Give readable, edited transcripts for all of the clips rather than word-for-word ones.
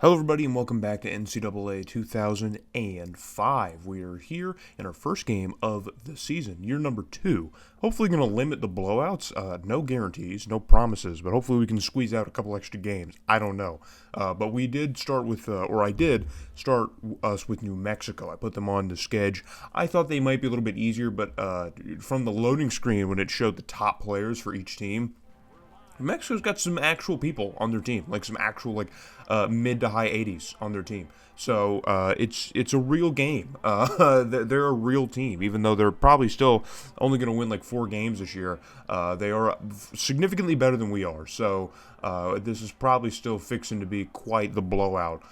Hello, everybody, and welcome back to NCAA 2005. We are here in our first game of the season, year number 2. Hopefully, going to limit the blowouts. No guarantees, no promises, but hopefully, we can squeeze out a couple extra games. I don't know. But we did start with, I did start us with New Mexico. I put them on the schedule. I thought they might be a little bit easier, but from the loading screen, when it showed the top players for each team, Mexico's got some actual people on their team, like some actual mid to high 80s on their team. So it's a real game. They're a real team, even though they're probably still only going to win like 4 games this year. They are significantly better than we are. So this is probably still fixing to be quite the blowout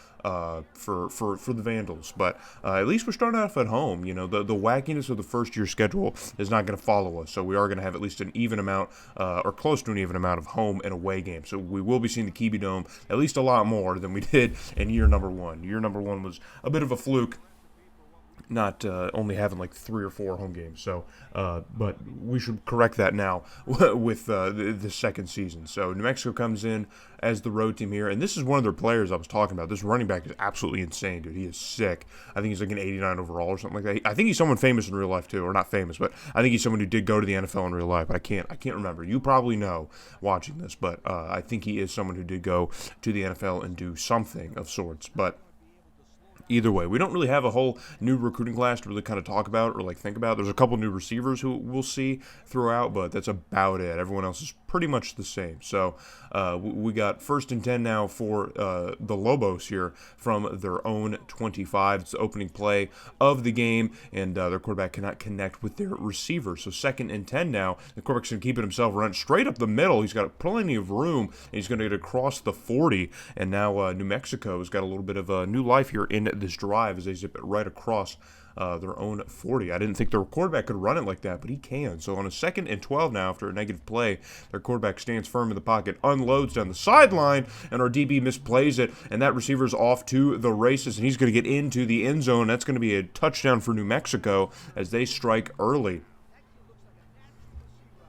for the Vandals. But at least we're starting off at home. You know, the wackiness of the first year schedule is not going to follow us. So we are going to have at least an even amount or close to an even amount of home and away games. So we will be seeing the Kiwi Dome at least a lot more than we did in year number 1. Year number 1 was a bit of a fluke, not only having like 3 or 4 home games. So, but we should correct that now with the second season. So New Mexico comes in as the road team here, and this is one of their players I was talking about. This running back is absolutely insane, dude. He is sick. I think he's like an 89 overall or something like that. I think he's someone famous in real life too, or not famous, but I think he's someone who did go to the NFL in real life. I can't remember. You probably know watching this, but I think he is someone who did go to the NFL and do something of sorts. But either way, we don't really have a whole new recruiting class to really kind of talk about or like think about. There's a couple new receivers who we'll see throughout, but that's about it. Everyone else is pretty much the same. So we got 1st and 10 now for the Lobos here from their own 25. It's the opening play of the game, and their quarterback cannot connect with their receiver. So 2nd and 10 now. The quarterback's going to keep it himself, run straight up the middle. He's got plenty of room, and he's going to get across the 40. And now New Mexico has got a little bit of a new life here in this drive as they zip it right across their own 40. I didn't think their quarterback could run it like that, but he can. So on a 2nd and 12 now, after a negative play, their quarterback stands firm in the pocket, unloads down the sideline, and our DB misplays it, and that receiver's off to the races, and he's going to get into the end zone. That's going to be a touchdown for New Mexico as they strike early.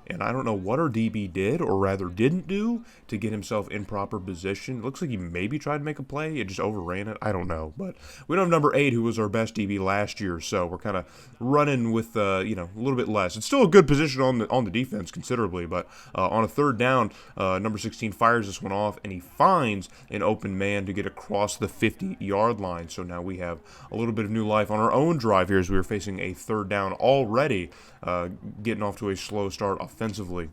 And I don't know what our DB did, or rather didn't do, to get himself in proper position. It looks like he maybe tried to make a play. It just overran it. I don't know. But we don't have number 8, who was our best DB last year, so we're kind of running with, a little bit less. It's still a good position on the defense considerably, but on a 3rd down, number 16 fires this one off, and he finds an open man to get across the 50-yard line. So now we have a little bit of new life on our own drive here as we were facing a 3rd down already, getting off to a slow start offensively.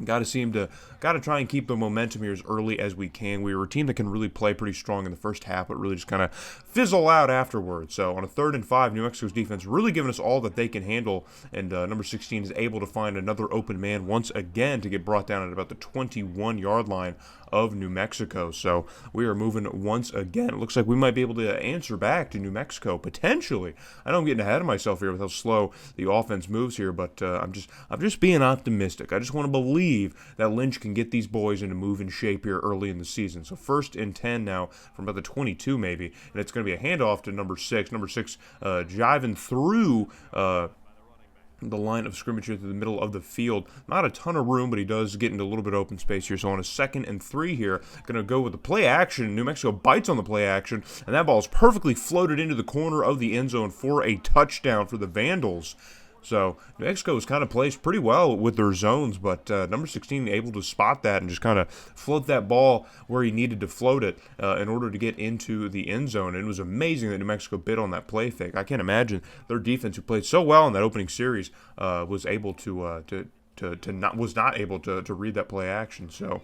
Got to try and keep the momentum here as early as we can. We were a team that can really play pretty strong in the first half, but really just kind of fizzle out afterwards. So on a 3rd and 5, New Mexico's defense really giving us all that they can handle, and number 16 is able to find another open man once again to get brought down at about the 21-yard line of New Mexico. So we are moving once again. It looks like we might be able to answer back to New Mexico potentially. I know I'm getting ahead of myself here with how slow the offense moves here, but I'm just being optimistic. I just want to believe that Lynch can get these boys into moving shape here early in the season. So 1st and 10 now from about the 22 maybe, and it's going to be a handoff to number 6. Number 6 jiving through the line of scrimmage here through the middle of the field. Not a ton of room, but he does get into a little bit of open space here. So on a 2nd and 3 here, going to go with the play action. New Mexico bites on the play action, and that ball is perfectly floated into the corner of the end zone for a touchdown for the Vandals. So New Mexico is kind of placed pretty well with their zones, but number 16 able to spot that and just kind of float that ball where he needed to float it in order to get into the end zone. And it was amazing that New Mexico bit on that play fake. I can't imagine their defense, who played so well in that opening series, was able was not able to read that play action. So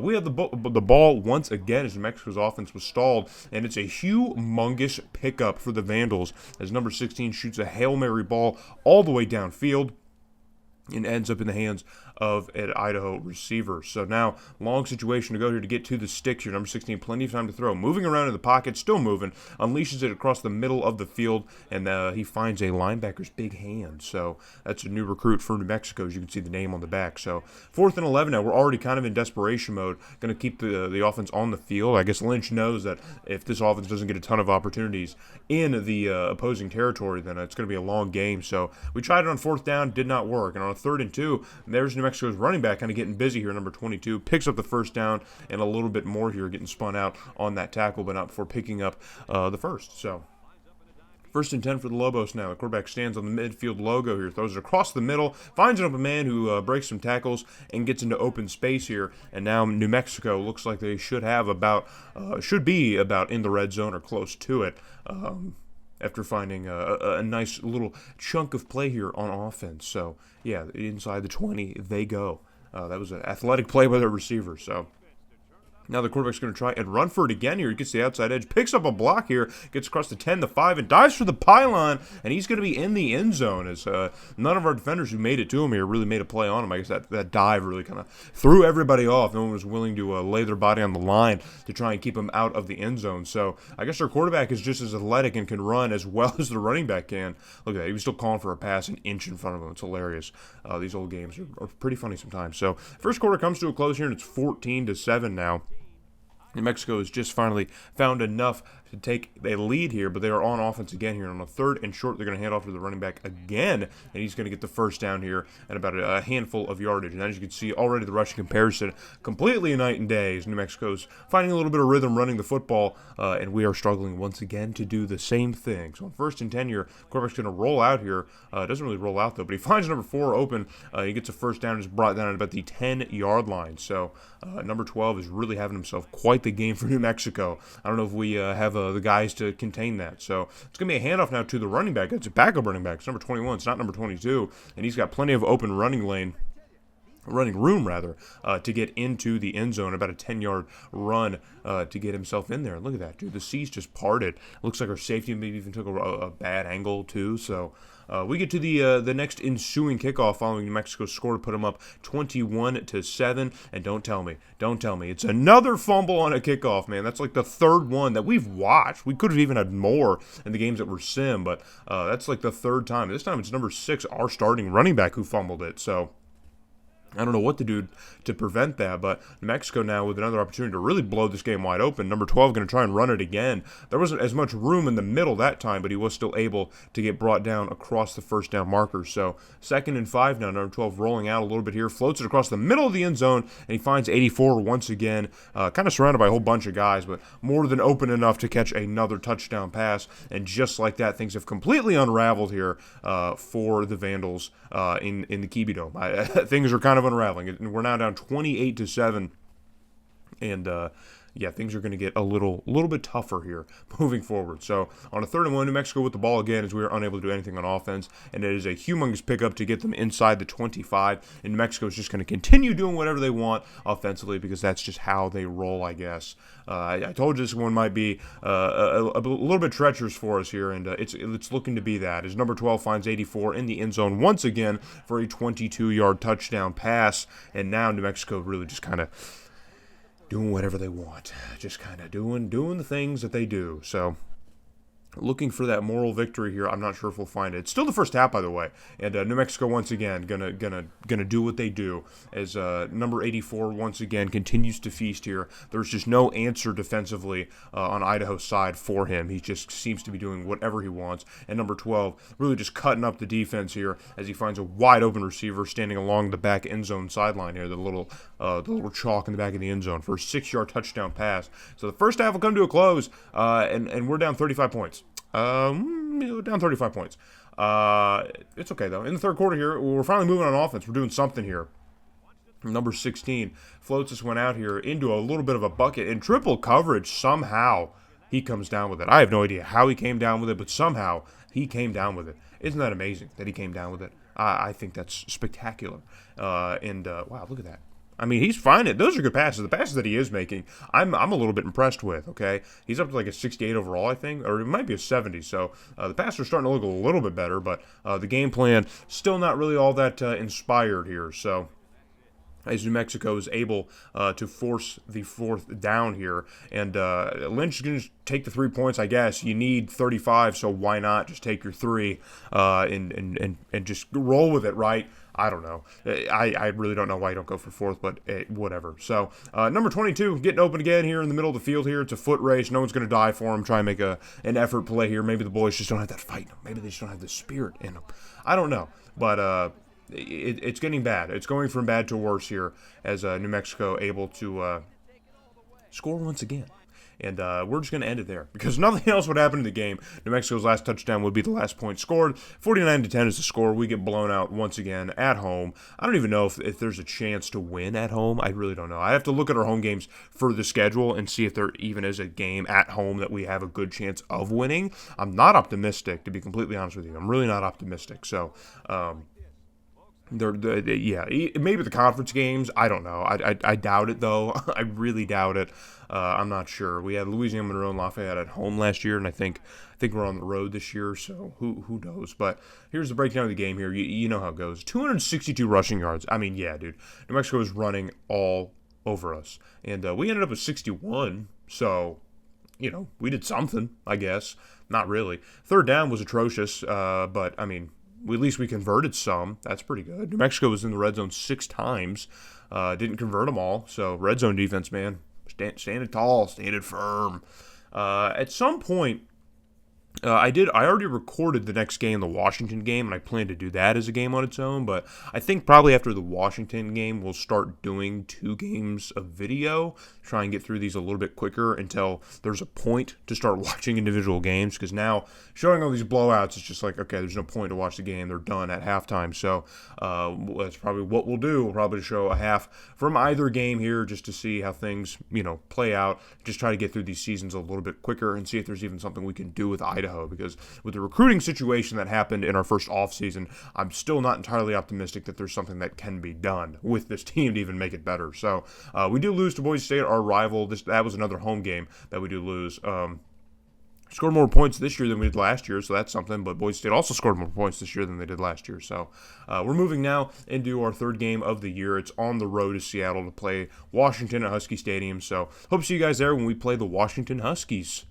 we have the ball once again as New Mexico's offense was stalled, and it's a humongous pickup for the Vandals as number 16 shoots a Hail Mary ball all the way downfield and ends up in the hands of an Idaho receiver. So now, long situation to go here to get to the sticks here. Number 16, plenty of time to throw. Moving around in the pocket, still moving, unleashes it across the middle of the field, and he finds a linebacker's big hand. So that's a new recruit for New Mexico, as you can see the name on the back. So 4th and 11 now. We're already kind of in desperation mode. Going to keep the offense on the field. I guess Lynch knows that if this offense doesn't get a ton of opportunities in the opposing territory, then it's going to be a long game. So we tried it on 4th down, did not work. And on a 3rd and 2, there's New Mexico's running back kind of getting busy here, number 22, picks up the first down and a little bit more here, getting spun out on that tackle, but not before picking up the first. So 1st and 10 for the Lobos now. The quarterback stands on the midfield logo here, throws it across the middle, finds an open man who breaks some tackles and gets into open space here. And now New Mexico looks like they should be about in the red zone or close to it. After finding a nice little chunk of play here on offense. So, yeah, inside the 20, they go. That was an athletic play by their receiver, so now the quarterback's going to try and run for it again here. He gets the outside edge, picks up a block here, gets across the 10, the 5, and dives for the pylon, and he's going to be in the end zone as none of our defenders who made it to him here really made a play on him. I guess that dive really kind of threw everybody off. No one was willing to lay their body on the line to try and keep him out of the end zone. So I guess our quarterback is just as athletic and can run as well as the running back can. Look at that. He was still calling for a pass an inch in front of him. It's hilarious. These old games are pretty funny sometimes. So first quarter comes to a close here, and it's 14-7 now. New Mexico has just finally found enough to take a lead here, but they are on offense again here. On a 3rd and short, they're going to hand off to the running back again, and he's going to get the first down here and about a handful of yardage. And as you can see, already the rushing comparison completely a night and day as New Mexico's finding a little bit of rhythm running the football, and we are struggling once again to do the same thing. So on 1st and 10 here, quarterback's going to roll out here. Doesn't really roll out, though, but he finds number 4 open. He gets a first down and is brought down at about the 10-yard line. So number 12 is really having himself quite the game for New Mexico. I don't know if we have the guys to contain that. So it's going to be a handoff now to the running back. It's a backup running back. It's number 21. It's not number 22. And he's got plenty of open running room, to get into the end zone. About a 10-yard run to get himself in there. Look at that, dude. The seas just parted. It looks like our safety maybe even took a bad angle, too. So we get to the next ensuing kickoff following New Mexico's score to put them up 21-7. And don't tell me, it's another fumble on a kickoff, man. That's like the 3rd one that we've watched. We could have even had more in the games that were sim, but that's like the 3rd time. This time it's number 6, our starting running back, who fumbled it. So I don't know what to do to prevent that, but New Mexico now with another opportunity to really blow this game wide open. Number 12 going to try and run it again. There wasn't as much room in the middle that time, but he was still able to get brought down across the first down marker. So 2nd and 5 now. Number 12 rolling out a little bit here, floats it across the middle of the end zone, and he finds 84 once again. Kind of surrounded by a whole bunch of guys, but more than open enough to catch another touchdown pass. And just like that, things have completely unraveled here for the Vandals in the Kiwi Dome. Things are kind of unraveling. We're now down 28-7, and yeah, things are going to get a little bit tougher here moving forward. So on a 3rd and 1, New Mexico with the ball again as we are unable to do anything on offense, and it is a humongous pickup to get them inside the 25, and New Mexico is just going to continue doing whatever they want offensively because that's just how they roll, I guess. I told you this one might be a little bit treacherous for us here, and it's looking to be that as number 12 finds 84 in the end zone once again for a 22-yard touchdown pass, and now New Mexico really just kind of doing whatever they want, just kind of doing the things that they do. So looking for that moral victory here. I'm not sure if we'll find it. It's still the first half, by the way, and New Mexico once again gonna do what they do as number 84 once again continues to feast here. There's just no answer defensively on Idaho's side for him. He just seems to be doing whatever he wants. And number 12 really just cutting up the defense here as he finds a wide open receiver standing along the back end zone sideline here. The little chalk in the back of the end zone for a 6-yard touchdown pass. So the first half will come to a close, and we're down 35 points. Down 35 points. It's okay, though. In the third quarter here, we're finally moving on offense. We're doing something here. Number 16 floats this one out here into a little bit of a bucket. In triple coverage, somehow he comes down with it. I have no idea how he came down with it, but somehow he came down with it. Isn't that amazing that he came down with it? I think that's spectacular. Wow, look at that. I mean, he's finding those are good passes. The passes that he is making, I'm a little bit impressed with, okay? He's up to like a 68 overall, I think, or it might be a 70. So the passes are starting to look a little bit better, but the game plan still not really all that inspired here. So as New Mexico is able to force the fourth down here. And Lynch is going to take the 3 points, I guess. You need 35, so why not just take your 3 and just roll with it, right? I don't know. I really don't know why you don't go for fourth, but whatever. So number 22 getting open again here in the middle of the field here. It's a foot race. No one's going to die for him. Try and make an effort play here. Maybe the boys just don't have that fight. Maybe they just don't have the spirit in them. I don't know. But it's getting bad. It's going from bad to worse here as New Mexico able to score once again. And we're just going to end it there because nothing else would happen in the game. New Mexico's last touchdown would be the last point scored. 49-10 is the score. We get blown out once again at home. I don't even know if there's a chance to win at home. I really don't know. I have to look at our home games for the schedule and see if there even is a game at home that we have a good chance of winning. I'm not optimistic, to be completely honest with you. I'm really not optimistic. So, yeah, maybe the conference games. I don't know. I doubt it, though. I really doubt it. I'm not sure. We had Louisiana Monroe and Lafayette at home last year, and I think we're on the road this year, so who knows. But here's the breakdown of the game here. You know how it goes. 262 rushing yards. I mean, yeah, dude. New Mexico was running all over us. And we ended up with 61, so, we did something, I guess. Not really. Third down was atrocious, but, I mean, at least we converted some. That's pretty good. New Mexico was in the red zone 6 times. Didn't convert them all. So red zone defense, man, standing tall, standing firm. At some point, I already recorded the next game, the Washington game, and I plan to do that as a game on its own, but I think probably after the Washington game, we'll start doing 2 games of video, try and get through these a little bit quicker until there's a point to start watching individual games, because now showing all these blowouts is just like, okay, there's no point to watch the game. They're done at halftime, so that's probably what we'll do. We'll probably show a half from either game here just to see how things, play out, just try to get through these seasons a little bit quicker and see if there's even something we can do with Idaho, because with the recruiting situation that happened in our first offseason, I'm still not entirely optimistic that there's something that can be done with this team to even make it better. So we do lose to Boise State, our rival. That was another home game that we do lose. Scored more points this year than we did last year, so that's something. But Boise State also scored more points this year than they did last year. So we're moving now into our 3rd game of the year. It's on the road to Seattle to play Washington at Husky Stadium. So hope to see you guys there when we play the Washington Huskies.